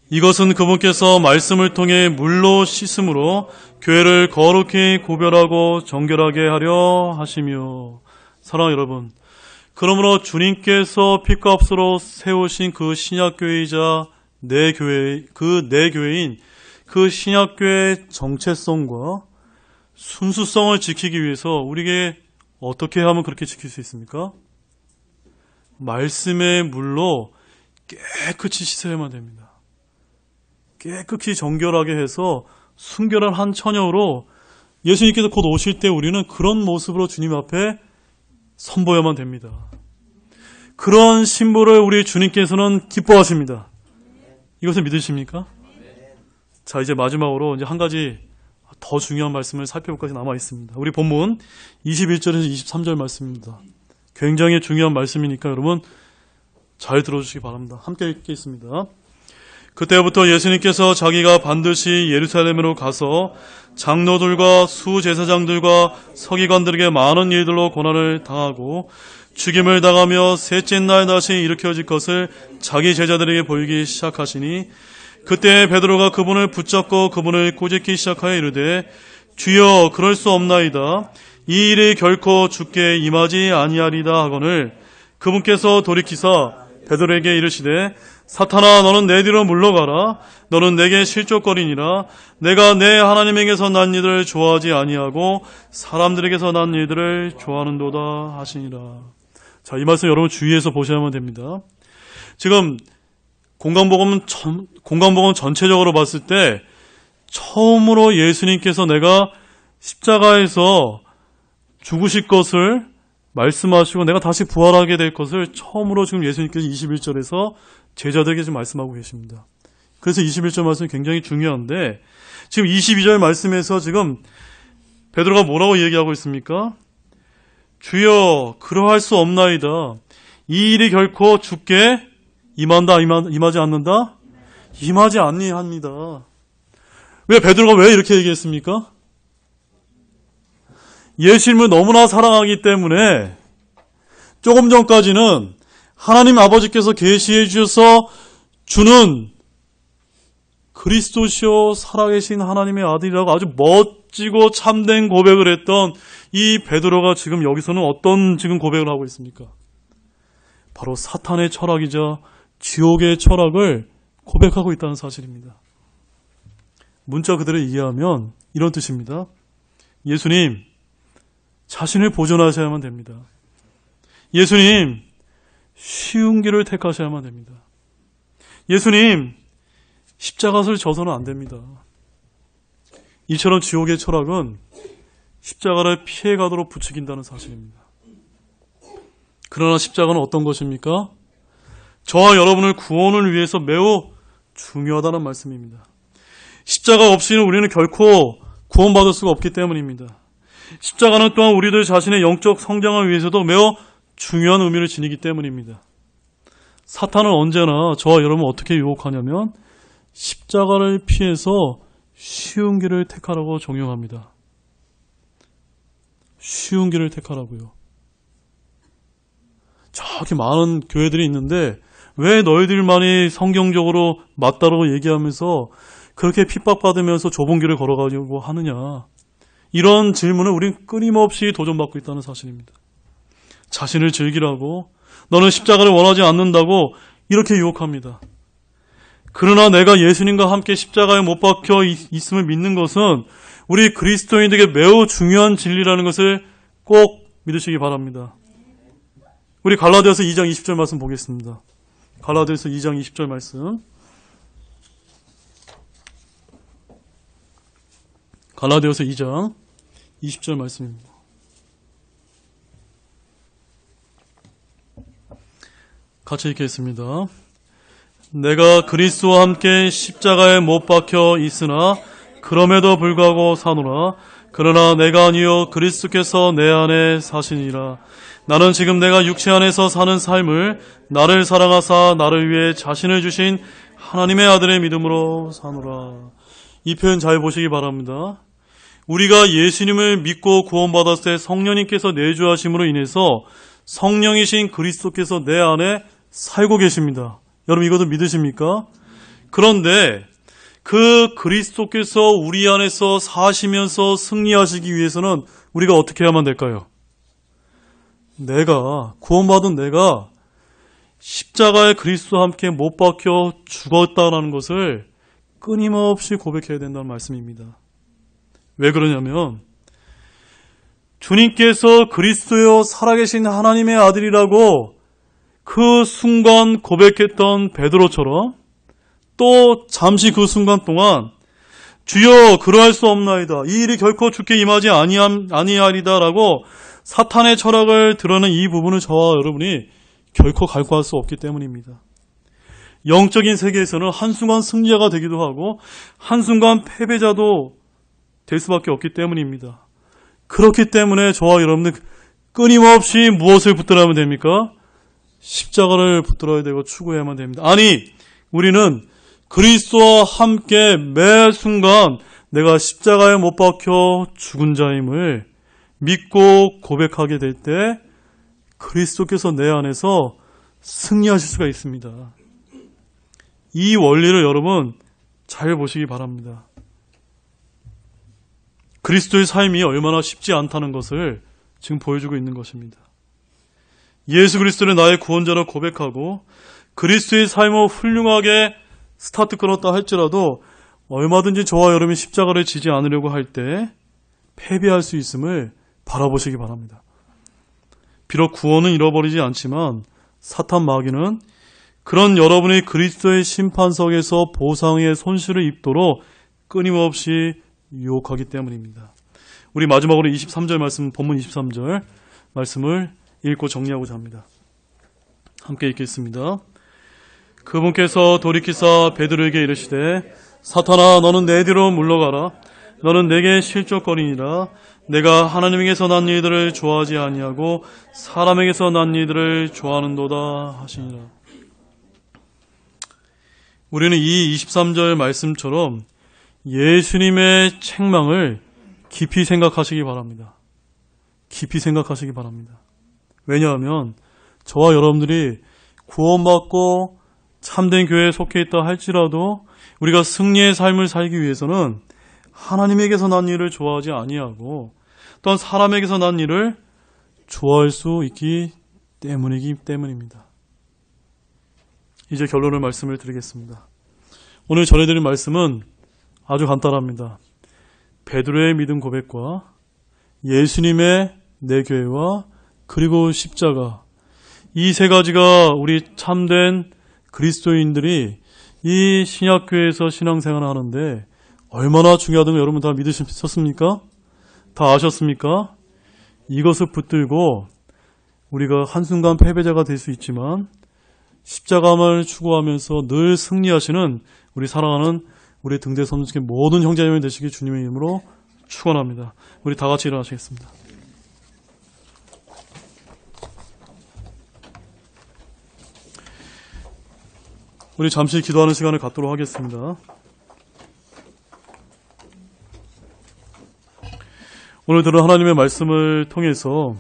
이것은 그분께서 말씀을 통해 물로 씻음으로 교회를 거룩히 구별하고 정결하게 하려 하시며. 사랑하는 여러분, 그러므로 주님께서 피값으로 세우신 그 신약교회이자 내 교회인 그 신약교회의 정체성과 순수성을 지키기 위해서 우리에게 어떻게 하면 그렇게 지킬 수 있습니까? 말씀의 물로 깨끗이 씻어야만 됩니다. 깨끗이 정결하게 해서 순결한 한 처녀로 예수님께서 곧 오실 때 우리는 그런 모습으로 주님 앞에 선보여야만 됩니다. 그런 신부를 우리 주님께서는 기뻐하십니다. 이것을 믿으십니까? 자, 이제 마지막으로 이제 한 가지 더 중요한 말씀을 살펴볼 것이 남아 있습니다. 우리 본문 21절에서 23절 말씀입니다. 굉장히 중요한 말씀이니까 여러분 잘 들어주시기 바랍니다. 함께 읽겠습니다. 그때부터 예수님께서 자기가 반드시 예루살렘으로 가서 장로들과 수제사장들과 서기관들에게 많은 일들로 고난을 당하고 죽임을 당하며 셋째 날 다시 일으켜질 것을 자기 제자들에게 보이기 시작하시니 그때 베드로가 그분을 붙잡고 그분을 꼬집기 시작하여 이르되 주여 그럴 수 없나이다. 이 일이 결코 주께 임하지 아니하리다 하거늘 그분께서 돌이키사 베드로에게 이르시되 사탄아 너는 내 뒤로 물러가라. 너는 내게 실족거리니라. 내가 내 하나님에게서 난 일을 좋아하지 아니하고 사람들에게서 난 일들을 좋아하는도다 하시니라. 자, 이 말씀 여러분 주의해서 보셔야만 됩니다. 지금 공간복음 전체적으로 봤을 때 처음으로 예수님께서 내가 십자가에서 죽으실 것을 말씀하시고 내가 다시 부활하게 될 것을 처음으로 지금 예수님께서 21절에서 제자들에게 지금 말씀하고 계십니다. 그래서 21절 말씀이 굉장히 중요한데 지금 22절 말씀에서 지금 베드로가 뭐라고 얘기하고 있습니까? 주여 그러할 수 없나이다. 이 일이 결코 주께 임하지 않는다? 임하지 아니합니다. 왜 베드로가 왜 이렇게 얘기했습니까? 예수님을 너무나 사랑하기 때문에 조금 전까지는 하나님 아버지께서 계시해 주셔서 주는 그리스도시요 살아계신 하나님의 아들이라고 아주 멋지고 참된 고백을 했던 이 베드로가 지금 여기서는 어떤 지금 고백을 하고 있습니까? 바로 사탄의 철학이자 지옥의 철학을 고백하고 있다는 사실입니다. 문자 그대로 이해하면 이런 뜻입니다. 예수님 자신을 보존하셔야만 됩니다. 예수님 쉬운 길을 택하셔야만 됩니다. 예수님 십자가를 져서는 안 됩니다. 이처럼 지옥의 철학은 십자가를 피해가도록 부추긴다는 사실입니다. 그러나 십자가는 어떤 것입니까? 저와 여러분의 구원을 위해서 매우 중요하다는 말씀입니다. 십자가 없이는 우리는 결코 구원받을 수가 없기 때문입니다. 십자가는 또한 우리들 자신의 영적 성장을 위해서도 매우 중요한 의미를 지니기 때문입니다. 사탄은 언제나 저와 여러분을 어떻게 유혹하냐면 십자가를 피해서 쉬운 길을 택하라고 종용합니다. 쉬운 길을 택하라고요. 저렇게 많은 교회들이 있는데 왜 너희들만이 성경적으로 맞다고 얘기하면서 그렇게 핍박받으면서 좁은 길을 걸어가려고 하느냐. 이런 질문을 우린 끊임없이 도전받고 있다는 사실입니다. 자신을 즐기라고, 너는 십자가를 원하지 않는다고 이렇게 유혹합니다. 그러나 내가 예수님과 함께 십자가에 못 박혀 있음을 믿는 것은 우리 그리스도인들에게 매우 중요한 진리라는 것을 꼭 믿으시기 바랍니다. 우리 갈라디아서 2장 20절 말씀 보겠습니다. 갈라디아서 2장 20절 말씀. 갈라디아서 2장 20절 말씀입니다. 같이 읽겠습니다. 내가 그리스도와 함께 십자가에 못 박혀 있으나 그럼에도 불구하고 사노라. 그러나 내가 아니요 그리스도께서 내 안에 사시니라. 나는 지금 내가 육체 안에서 사는 삶을 나를 사랑하사 나를 위해 자신을 주신 하나님의 아들의 믿음으로 사노라. 이 표현 잘 보시기 바랍니다. 우리가 예수님을 믿고 구원받았을 때 성령님께서 내주하심으로 인해서 성령이신 그리스도께서 내 안에 살고 계십니다. 여러분 이것도 믿으십니까? 그런데 그 그리스도께서 우리 안에서 사시면서 승리하시기 위해서는 우리가 어떻게 해야만 될까요? 내가 구원받은 내가 십자가에 그리스도와 함께 못 박혀 죽었다라는 것을 끊임없이 고백해야 된다는 말씀입니다. 왜 그러냐면 주님께서 그리스도여 살아계신 하나님의 아들이라고 그 순간 고백했던 베드로처럼 또 잠시 그 순간 동안 주여 그러할 수 없나이다. 이 일이 결코 주께 임하지 아니하리다라고 사탄의 철학을 드러낸 이 부분을 저와 여러분이 결코 갈구할 수 없기 때문입니다. 영적인 세계에서는 한순간 승리자가 되기도 하고 한순간 패배자도 될 수밖에 없기 때문입니다. 그렇기 때문에 저와 여러분들 끊임없이 무엇을 붙들어야만 됩니까? 십자가를 붙들어야 되고 추구해야만 됩니다. 아니, 우리는 그리스도와 함께 매 순간 내가 십자가에 못 박혀 죽은 자임을 믿고 고백하게 될 때 그리스도께서 내 안에서 승리하실 수가 있습니다. 이 원리를 여러분 잘 보시기 바랍니다. 그리스도의 삶이 얼마나 쉽지 않다는 것을 지금 보여주고 있는 것입니다. 예수 그리스도를 나의 구원자로 고백하고 그리스도의 삶을 훌륭하게 스타트 끊었다 할지라도 얼마든지 저와 여러분이 십자가를 지지 않으려고 할 때 패배할 수 있음을 바라보시기 바랍니다. 비록 구원은 잃어버리지 않지만 사탄 마귀는 그런 여러분이 그리스도의 심판석에서 보상의 손실을 입도록 끊임없이 유혹하기 때문입니다. 우리 마지막으로 23절 말씀, 본문 23절 말씀을 읽고 정리하고자 합니다. 함께 읽겠습니다. 그분께서 돌이키사 베드로에게 이르시되 사탄아 너는 내 뒤로 물러가라. 너는 내게 실족거리니라. 내가 하나님에게서 난 일들을 좋아하지 아니하고 사람에게서 난 일들을 좋아하는도다 하시니라. 우리는 이 23절 말씀처럼 예수님의 책망을 깊이 생각하시기 바랍니다. 깊이 생각하시기 바랍니다. 왜냐하면 저와 여러분들이 구원받고 참된 교회에 속해 있다 할지라도 우리가 승리의 삶을 살기 위해서는 하나님에게서 난 일을 좋아하지 아니하고 또한 사람에게서 난 일을 좋아할 수 있기 때문이기 때문입니다. 이제 결론을 말씀을 드리겠습니다. 오늘 전해드린 말씀은 아주 간단합니다. 베드로의 믿음 고백과 예수님의 내 교회와 그리고 십자가, 이 세 가지가 우리 참된 그리스도인들이 이 신약교회에서 신앙생활을 하는데 얼마나 중요하다는 거 여러분 다 믿으셨습니까? 다 아셨습니까? 이것을 붙들고 우리가 한순간 패배자가 될 수 있지만 십자가만을 추구하면서 늘 승리하시는 우리 사랑하는 우리 등대 섬기의 모든 형제자매 되시길 주님의 이름으로 축원합니다. 우리 다 같이 일어나시겠습니다. 우리 잠시 기도하는 시간을 갖도록 하겠습니다. 오늘 들은 하나님의 말씀을 통해서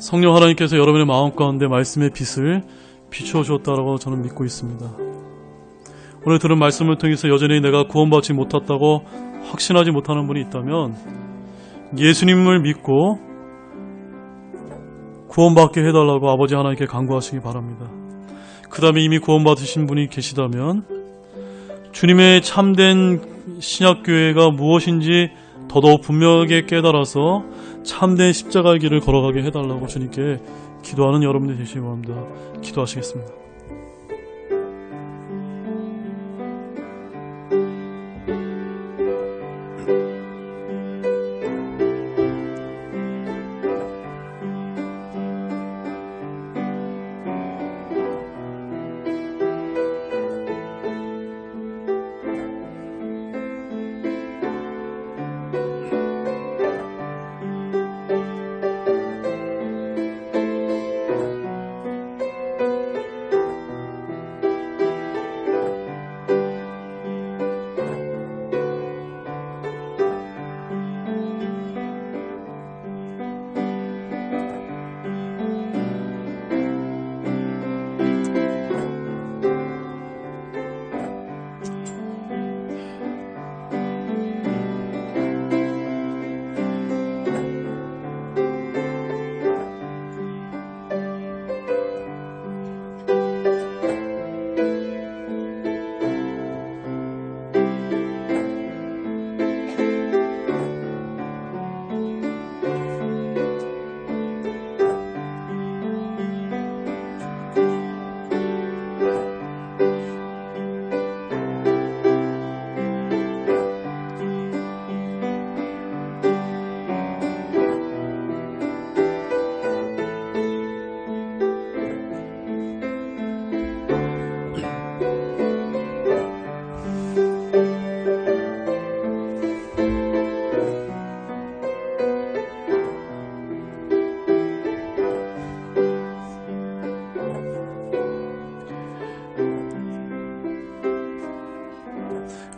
성령 하나님께서 여러분의 마음 가운데 말씀의 빛을 비추어 주었다고 저는 믿고 있습니다. 오늘 들은 말씀을 통해서 여전히 내가 구원받지 못했다고 확신하지 못하는 분이 있다면 예수님을 믿고 구원받게 해달라고 아버지 하나님께 간구하시기 바랍니다. 그 다음에 이미 구원받으신 분이 계시다면 주님의 참된 신약교회가 무엇인지 더더욱 분명하게 깨달아서 참된 십자가의 길을 걸어가게 해달라고 주님께 기도하는 여러분들 되시기 바랍니다. 기도하시겠습니다.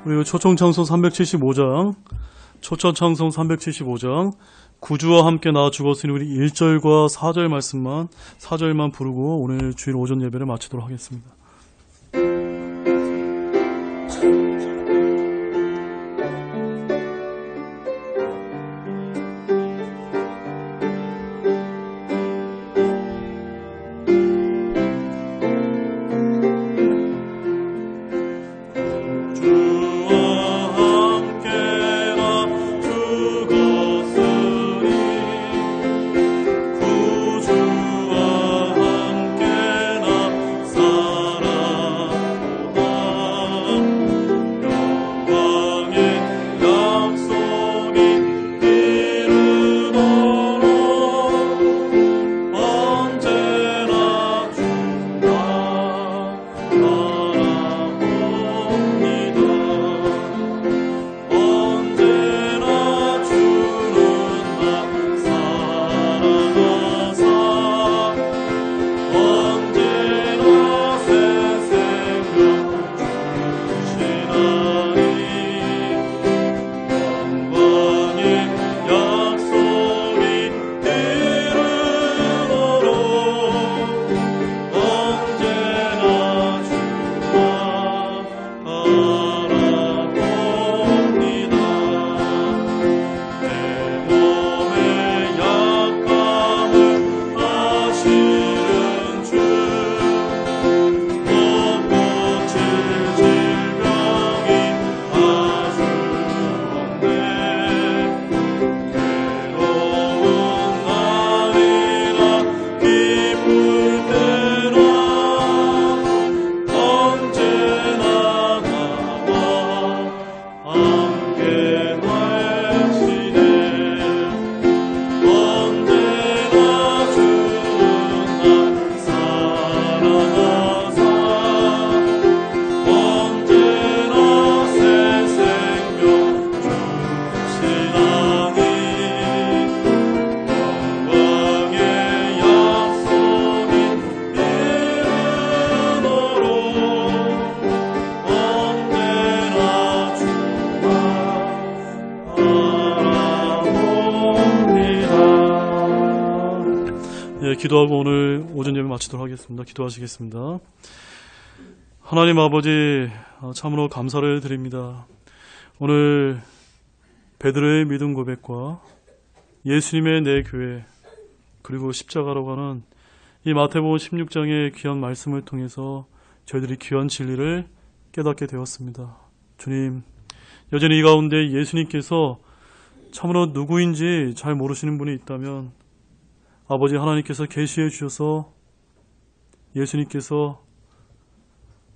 그리고 초청창송 375장, 초청창송 375장, 구주와 함께 나 죽었으니 우리 1절과 4절 말씀만, 4절만 부르고 오늘 주일 오전 예배를 마치도록 하겠습니다. 네, 기도하고 오늘 오전 예배 마치도록 하겠습니다. 기도하시겠습니다. 하나님 아버지, 참으로 감사를 드립니다. 오늘 베드로의 믿음 고백과 예수님의 내 교회, 그리고 십자가라고 하는 이 마태복음 16장의 귀한 말씀을 통해서 저희들이 귀한 진리를 깨닫게 되었습니다. 주님, 여전히 이 가운데 예수님께서 참으로 누구인지 잘 모르시는 분이 있다면 아버지 하나님께서 계시해 주셔서 예수님께서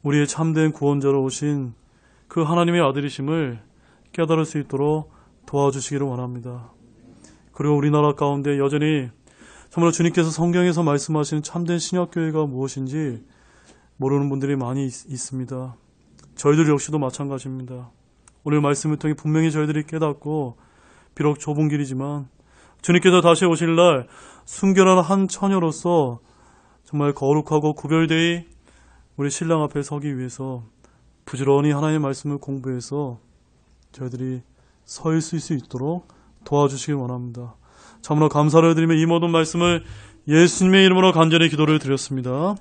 우리의 참된 구원자로 오신 그 하나님의 아들이심을 깨달을 수 있도록 도와주시기를 원합니다. 그리고 우리나라 가운데 여전히 정말 주님께서 성경에서 말씀하시는 참된 신약교회가 무엇인지 모르는 분들이 많이 있습니다. 저희들 역시도 마찬가지입니다. 오늘 말씀을 통해 분명히 저희들이 깨닫고 비록 좁은 길이지만 주님께서 다시 오실 날 순결한 한 처녀로서 정말 거룩하고 구별되이 우리 신랑 앞에 서기 위해서 부지런히 하나님의 말씀을 공부해서 저희들이 서 있을 수 있도록 도와주시기 원합니다. 참으로 감사를 드리며 이 모든 말씀을 예수님의 이름으로 간절히 기도를 드렸습니다.